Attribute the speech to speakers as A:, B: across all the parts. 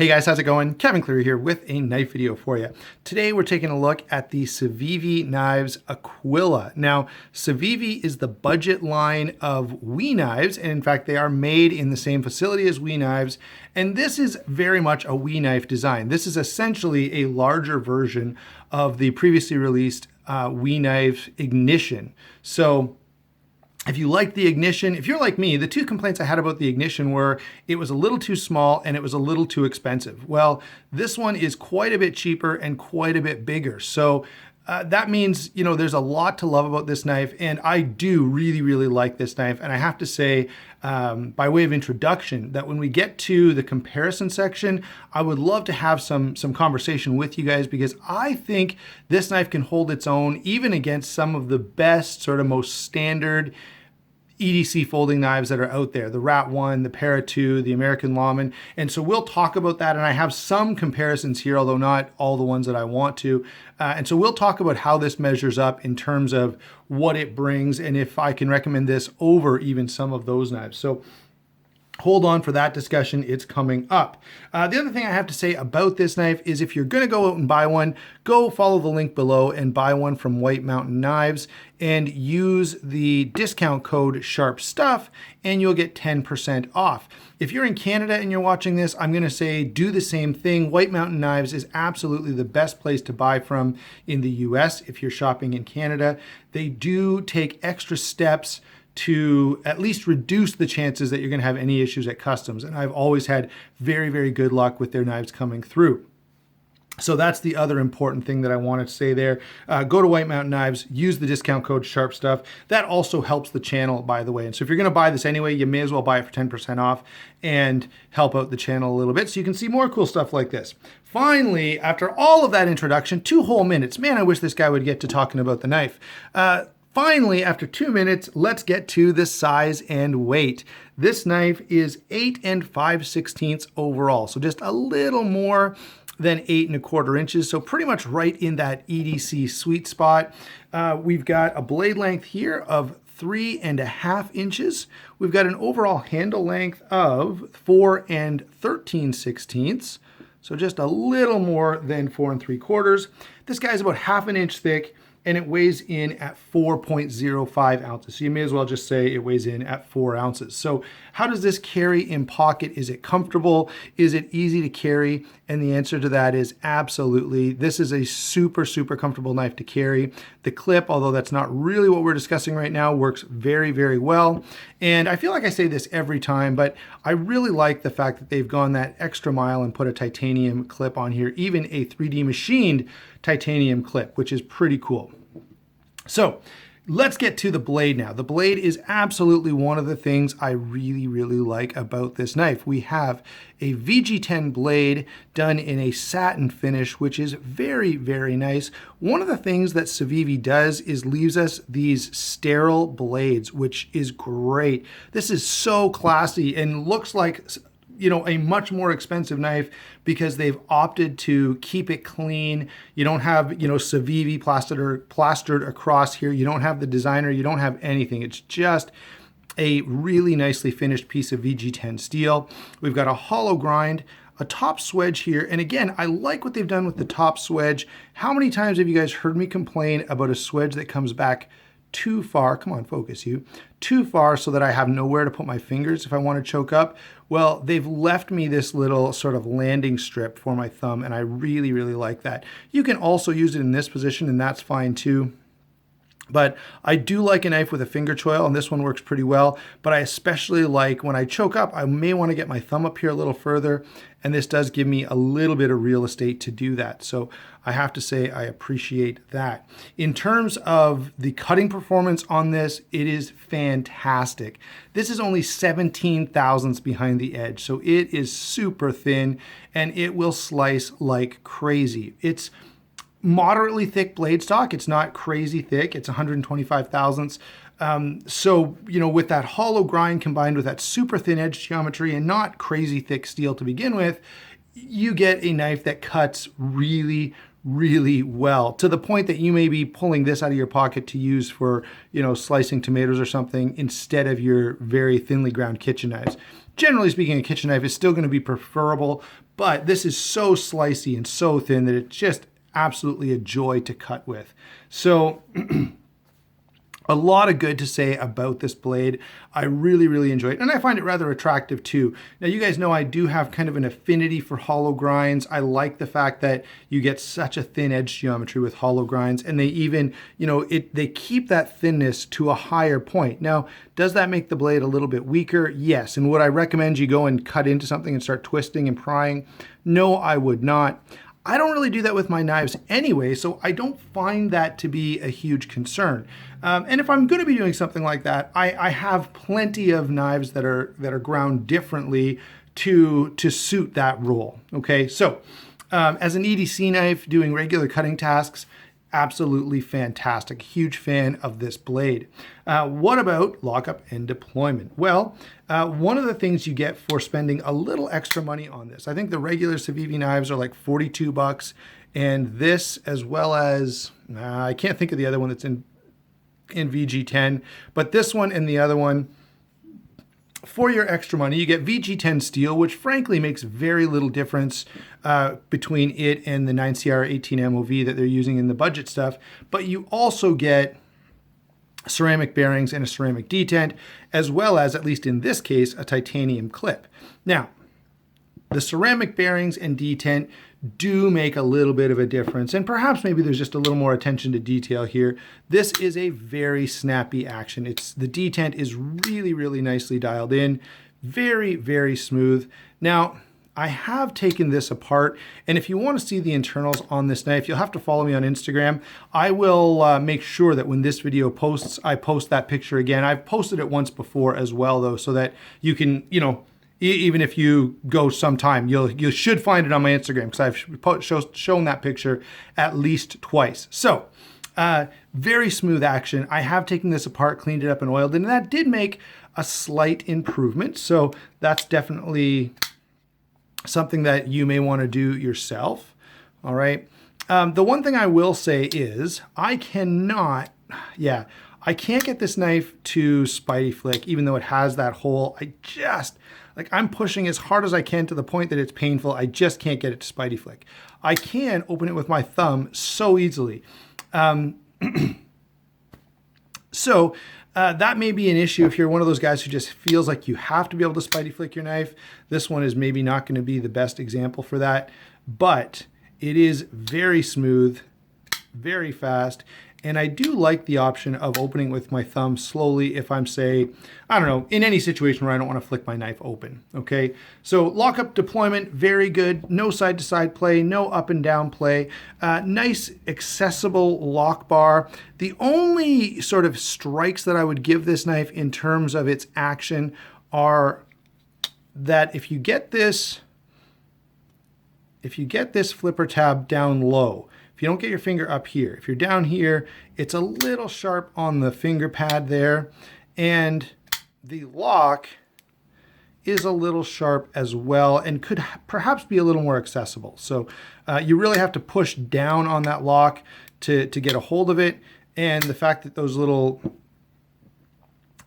A: Hey guys, how's it going? Kevin Cleary here with a knife video for you. Today we're taking a look at the Civivi knives Aquila. Now, Civivi is the budget line of WE knives, and in fact they are made in the same facility as WE knives, and this is very much a WE knife design. This is essentially a larger version of the previously released WE knife Ignition. So if you like the Ignition, if you're like me, the two complaints I had about the Ignition were it was a little too small and it was a little too expensive. Well, this one is quite a bit cheaper and quite a bit bigger. So that means, you know, there's a lot to love about this knife, and I do really like this knife. And I have to say, by way of introduction, that when we get to the comparison section, I would love to have some conversation with you guys, because I think this knife can hold its own even against some of the best, sort of most standard EDC folding knives that are out there, the Rat 1, the Para 2, the American Lawman. And so we'll talk about that, and I have some comparisons here, although not all the ones that I want to. And so we'll talk about how this measures up in terms of what it brings and if I can recommend this over even some of those knives. So hold on for that discussion, it's coming up. The other thing I have to say about this knife is if you're gonna go out and buy one, go follow the link below and buy one from White Mountain Knives and use the discount code SHARPSTUFF and you'll get 10% off. If you're in Canada and you're watching this, I'm gonna say do the same thing. White Mountain Knives is absolutely the best place to buy from in the US if you're shopping in Canada. They do take extra steps to at least reduce the chances that you're going to have any issues at customs. And I've always had very good luck with their knives coming through. So that's the other important thing that I wanted to say there. Go to White Mountain Knives, use the discount code SHARPSTUFF. That also helps the channel, by the way. And so if you're going to buy this anyway, you may as well buy it for 10% off and help out the channel a little bit so you can see more cool stuff like this. Finally, after all of that introduction, 2 whole minutes. Man, I wish this guy would get to talking about the knife. Finally, after 2 minutes, let's get to the size and weight. This knife is 8 5/16 overall, so just a little more than 8 1/4 inches, so pretty much right in that EDC sweet spot. We've got a blade length here of 3 1/2 inches. We've got an overall handle length of 4 13/16, so just a little more than 4 3/4. This guy's about 1/2 inch thick, and it weighs in at 4.05 ounces. So you may as well just say it weighs in at 4 ounces. So how does this carry in pocket? Is it comfortable? Is it easy to carry? And the answer to that is absolutely. This is a super comfortable knife to carry. The clip, although that's not really what we're discussing right now, works very well. And I feel like I say this every time, but I really like the fact that they've gone that extra mile and put a titanium clip on here, even a 3D machined titanium clip, which is pretty cool. So let's get to the blade now. The blade is absolutely one of the things I really like about this knife. We have a VG10 blade done in a satin finish, which is very nice. One of the things that Civivi does is leaves us these sterile blades, which is great. This is so classy and looks like, you know, a much more expensive knife because they've opted to keep it clean. You don't have, you know, Civivi plastered across here. You don't have the designer. You don't have anything. It's just a really nicely finished piece of VG10 steel. We've got a hollow grind, a top swedge here. And again, I like what they've done with the top swedge. How many times have you guys heard me complain about a swedge that comes back too far, come on, focus you, too far so that I have nowhere to put my fingers if I want to choke up? Well, they've left me this little sort of landing strip for my thumb, and I really like that. You can also use it in this position, and that's fine too. But I do like a knife with a finger choil, and this one works pretty well. But I especially like when I choke up, I may want to get my thumb up here a little further, and this does give me a little bit of real estate to do that. So I have to say I appreciate that. In terms of the cutting performance on this, it is fantastic. This is only 17 thousandths behind the edge, so it is super thin, and it will slice like crazy. It's moderately thick blade stock. It's not crazy thick. It's 125 thousandths. So, you know, with that hollow grind combined with that super thin edge geometry and not crazy thick steel to begin with, you get a knife that cuts really well, to the point that you may be pulling this out of your pocket to use for, you know, slicing tomatoes or something instead of your very thinly ground kitchen knives. Generally speaking, a kitchen knife is still going to be preferable, but this is so slicey and so thin that it's just absolutely a joy to cut with. So a lot of good to say about this blade. I really, really enjoy it, and I find it rather attractive too. Now, you guys know I do have kind of an affinity for hollow grinds. I like the fact that you get such a thin edge geometry with hollow grinds, and they even, they keep that thinness to a higher point. Now, does that make the blade a little bit weaker? Yes. And would I recommend you go and cut into something and start twisting and prying? No, I would not. I don't really do that with my knives anyway, so I don't find that to be a huge concern. And if I'm going to be doing something like that, I have plenty of knives that are ground differently to suit that role. Okay, so as an EDC knife doing regular cutting tasks, absolutely fantastic. Huge fan of this blade. What about lockup and deployment? Well, one of the things you get for spending a little extra money on this, I think the regular Civivi knives are like $42, and this, as well as, I can't think of the other one that's in VG10, but this one and the other one, for your extra money, you get VG10 steel, which frankly makes very little difference between it and the 9CR18 MOV that they're using in the budget stuff. But you also get ceramic bearings and a ceramic detent, as well as, at least in this case, a titanium clip. Now, the ceramic bearings and detent do make a little bit of a difference, and perhaps maybe there's just a little more attention to detail here. This is a very snappy action. The detent is really, really nicely dialed in, very, very smooth. Now, I have taken this apart, and if you want to see the internals on this knife, you'll have to follow me on Instagram. I will make sure that when this video posts, I post that picture again. I've posted it once before as well, though, so that you can, even if you go sometime, you should find it on my Instagram, because I've shown that picture at least twice. So, very smooth action. I have taken this apart, cleaned it up, and oiled it, and that did make a slight improvement. So that's definitely something that you may want to do yourself. All right. The one thing I will say is I can't get this knife to Spidey flick, even though it has that hole. I'm pushing as hard as I can to the point that it's painful. I just can't get it to Spidey flick. I can open it with my thumb so easily. So that may be an issue if you're one of those guys who just feels like you have to be able to Spidey flick your knife. This one is maybe not going to be the best example for that, but it is very smooth, very fast. And I do like the option of opening with my thumb slowly if I'm, say, I don't know, in any situation where I don't want to flick my knife open, okay? So lockup deployment, very good. No side-to-side play, no up and down play. Nice, accessible lock bar. The only sort of strikes that I would give this knife in terms of its action are that if you get this flipper tab down low, if you don't get your finger up here, if you're down here, it's a little sharp on the finger pad there, and the lock is a little sharp as well and could perhaps be a little more accessible. So you really have to push down on that lock to get a hold of it, and the fact that those little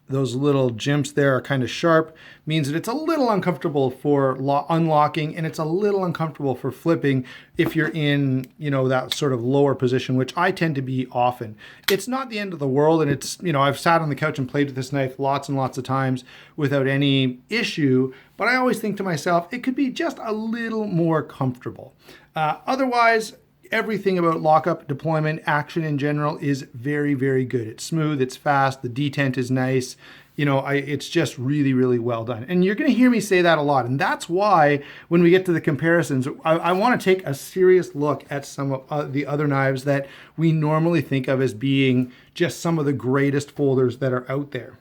A: jimps there are kind of sharp means that it's a little uncomfortable for unlocking, and it's a little uncomfortable for flipping if you're in, that sort of lower position, which I tend to be often. It's not the end of the world, and it's, I've sat on the couch and played with this knife lots and lots of times without any issue, but I always think to myself, it could be just a little more comfortable. Otherwise, everything about lockup, deployment, action in general is very, very good. It's smooth, it's fast, the detent is nice. It's just really, really well done. And you're going to hear me say that a lot. And that's why when we get to the comparisons, I want to take a serious look at some of the other knives that we normally think of as being just some of the greatest folders that are out there.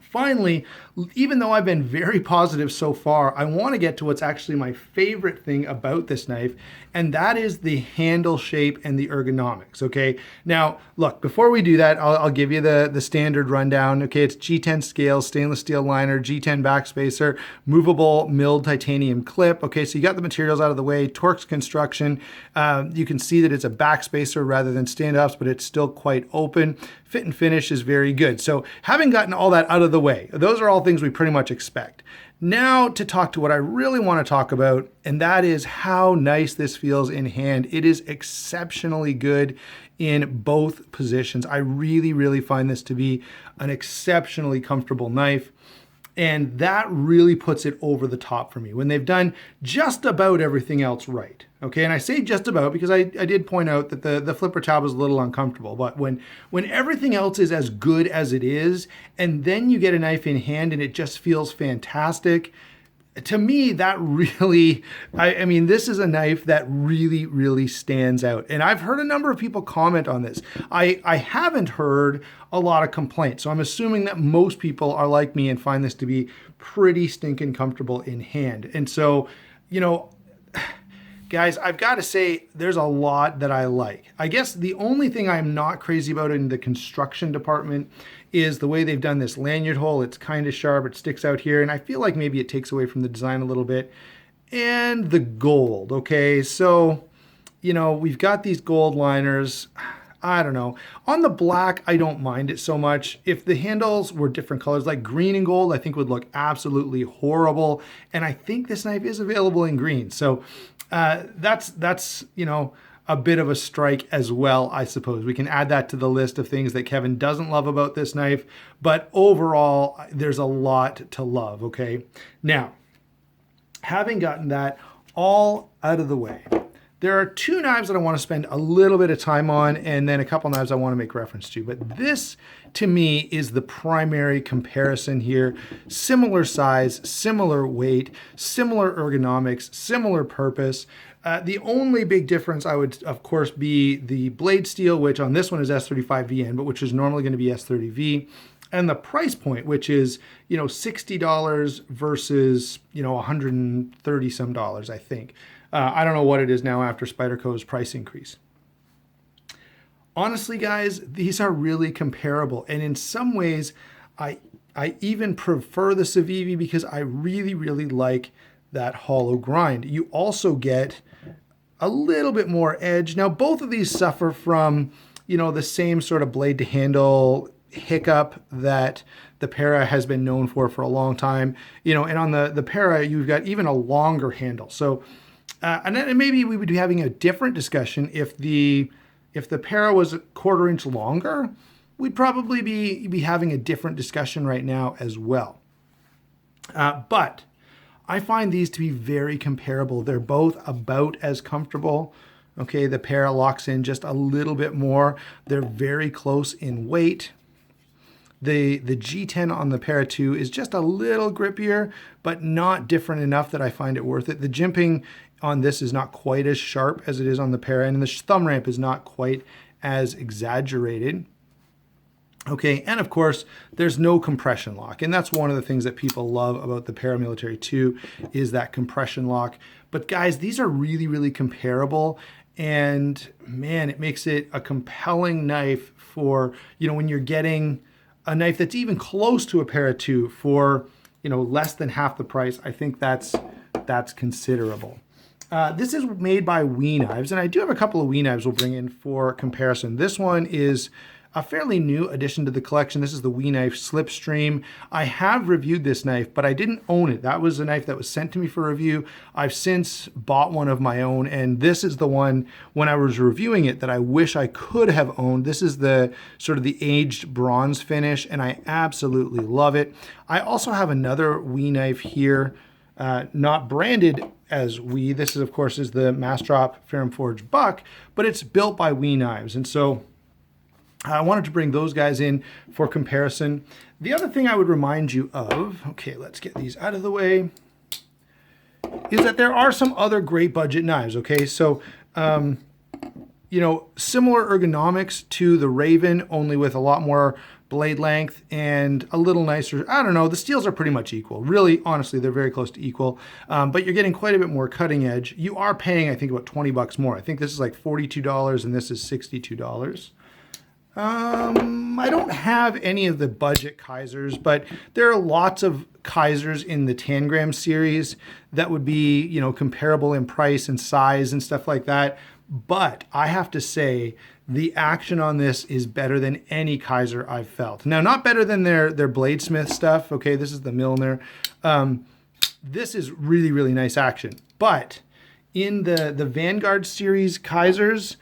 A: Finally, even though I've been very positive so far, I want to get to what's actually my favorite thing about this knife, and that is the handle shape and the ergonomics, okay? Now, look, before we do that, I'll give you the standard rundown, okay? It's G10 scale, stainless steel liner, G10 backspacer, movable milled titanium clip, okay? So you got the materials out of the way, Torx construction. You can see that it's a backspacer rather than standoffs, but it's still quite open. Fit and finish is very good. So having gotten all that out of the way, those are all things we pretty much expect. Now to talk to what I really want to talk about, and that is how nice this feels in hand. It is exceptionally good in both positions. I really, really find this to be an exceptionally comfortable knife. And that really puts it over the top for me when they've done just about everything else right. Okay, and I say just about because I did point out that the flipper tab was a little uncomfortable, but when everything else is as good as it is, and then you get a knife in hand and it just feels fantastic, to me, that really, I mean, this is a knife that really, really stands out. And I've heard a number of people comment on this. I haven't heard a lot of complaints. So I'm assuming that most people are like me and find this to be pretty stinking comfortable in hand. And so, you know, guys, I've got to say there's a lot that I like. I guess the only thing I'm not crazy about in the construction department is the way they've done this lanyard hole. It's kind of sharp, it sticks out here, and I feel like maybe it takes away from the design a little bit. And the gold, okay? So, you know, we've got these gold liners. I don't know. On the black, I don't mind it so much. If the handles were different colors, like green and gold, I think would look absolutely horrible. And I think this knife is available in green. So that's you know, a bit of a strike as well, I suppose. We can add that to the list of things that Kevin doesn't love about this knife, but overall, there's a lot to love, okay? Now, having gotten that all out of the way, there are two knives that I want to spend a little bit of time on, and then a couple knives I want to make reference to. But this, to me, is the primary comparison here. Similar size, similar weight, similar ergonomics, similar purpose. The only big difference I would, of course, be the blade steel, which on this one is S35VN, but which is normally going to be S30V. And the price point, which is, you know, $60 versus, you know, $130 some, I think. I don't know what it is now after Spyderco's price increase. Honestly, guys, these are really comparable. And in some ways, I even prefer the Civivi because I really, really like that hollow grind. You also get a little bit more edge. Now, both of these suffer from, you know, the same sort of blade to handle hiccup that the Para has been known for a long time. You know, and on the Para, you've got even a longer handle. So, and then maybe we would be having a different discussion if the Para was a quarter inch longer. We'd probably be having a different discussion right now as well. But I find these to be very comparable. They're both about as comfortable. Okay, the Para locks in just a little bit more. They're very close in weight. The G10 on the Para 2 is just a little grippier, but not different enough that I find it worth it. The jimping on this is not quite as sharp as it is on the Para, and the thumb ramp is not quite as exaggerated. Okay, and of course, there's no compression lock, and that's one of the things that people love about the Paramilitary 2 is that compression lock. But guys, these are really, really comparable, and man, it makes it a compelling knife for, you know, when you're getting a knife that's even close to a Para 2 for, you know, less than half the price. I think that's considerable. This is made by We Knives, and I do have a couple of We Knives we'll bring in for comparison. This one is a fairly new addition to the collection. This is the We Knife Slipstream. I have reviewed this knife, but I didn't own it. That was a knife that was sent to me for review. I've since bought one of my own, and this is the one, when I was reviewing it, that I wish I could have owned. This is the sort of the aged bronze finish, and I absolutely love it. I also have another We Knife here, not branded as We. This is, of course, is the Mastrop Ferrum Forge Buck, but it's built by We Knives, and so I wanted to bring those guys in for comparison. The other thing I would remind you of, okay, let's get these out of the way, is that there are some other great budget knives, okay? So, you know, similar ergonomics to the Raven, only with a lot more blade length and a little nicer. I don't know, the steels are pretty much equal. Really, honestly, they're very close to equal, but you're getting quite a bit more cutting edge. You are paying, I think, about 20 bucks more. I think this is like $42 and this is $62. I don't have any of the budget Kaisers, but there are lots of Kaisers in the Tangram series that would be, you know, comparable in price and size and stuff like that. But I have to say the action on this is better than any Kaiser I've felt. Now, not better than their Bladesmith stuff. Okay, this is the Milner. this is really, really nice action. But in the Vanguard series Kaisers,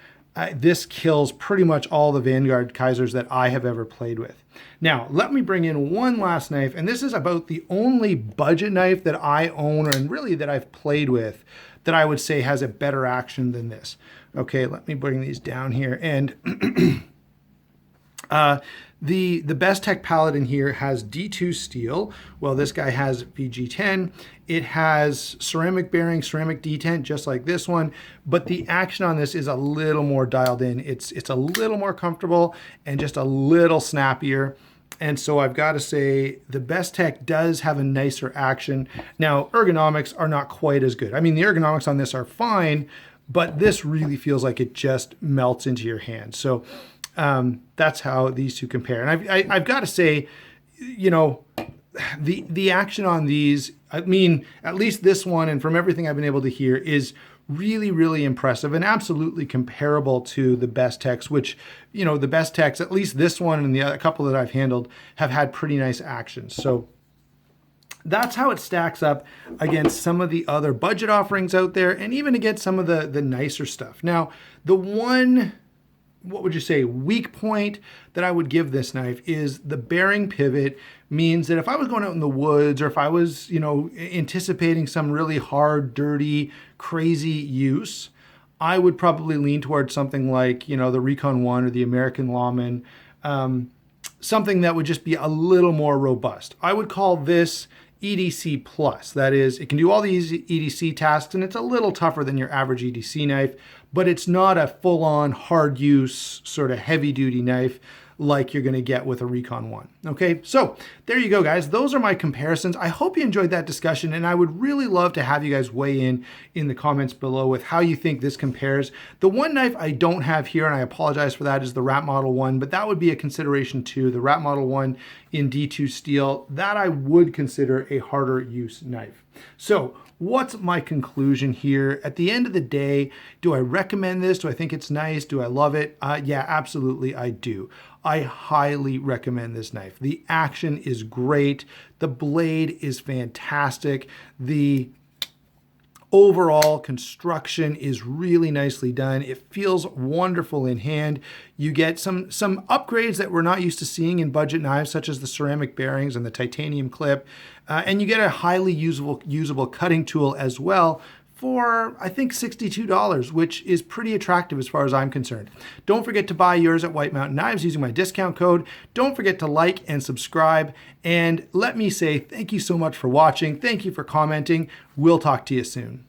A: this kills pretty much all the Vanguard Kaisers that I have ever played with. Now, let me bring in one last knife, and this is about the only budget knife that I own, and really that I've played with, that I would say has a better action than this. Okay, let me bring these down here. And the Best Tech Paladin here has D2 steel. Well, this guy has VG10. It has ceramic bearing, ceramic detent, just like this one. But the action on this is a little more dialed in. It's a little more comfortable and just a little snappier. And so I've got to say the Best Tech does have a nicer action. Now, ergonomics are not quite as good. I mean, the ergonomics on this are fine, but this really feels like it just melts into your hand. So that's how these two compare. And I've got to say, you know, the action on these, I mean, at least this one, and from everything I've been able to hear, is really, really impressive and absolutely comparable to the Best Techs, which, you know, the Best Techs, at least this one and the other couple that I've handled, have had pretty nice actions. So that's how it stacks up against some of the other budget offerings out there, and even against some of the nicer stuff. Now, the one, what would you say, weak point that I would give this knife is the bearing pivot means that if I was going out in the woods, or if I was, you know, anticipating some really hard, dirty, crazy use, I would probably lean towards something like, you know, the Recon 1 or the American Lawman, something that would just be a little more robust. I would call this EDC Plus. That is, it can do all these EDC tasks, and it's a little tougher than your average EDC knife, but it's not a full-on hard use sort of heavy duty knife like you're going to get with a Recon 1. Okay, so there you go, guys. Those are my comparisons. I hope you enjoyed that discussion, and I would really love to have you guys weigh in the comments below with how you think this compares. The one knife I don't have here, and I apologize for that, is the Rat Model 1, but that would be a consideration too. The Rat Model 1 in D2 steel, that I would consider a harder use knife. So what's my conclusion here? At the end of the day, do I recommend this? Do I think it's nice? Do I love it? Yeah, absolutely I do. I highly recommend this knife. The action is great. The blade is fantastic. The overall construction is really nicely done. It feels wonderful in hand. You get some upgrades that we're not used to seeing in budget knives, such as the ceramic bearings and the titanium clip. And you get a highly usable cutting tool as well for, I think, $62, which is pretty attractive as far as I'm concerned. Don't forget to buy yours at White Mountain Knives using my discount code. Don't forget to like and subscribe. And let me say thank you so much for watching. Thank you for commenting. We'll talk to you soon.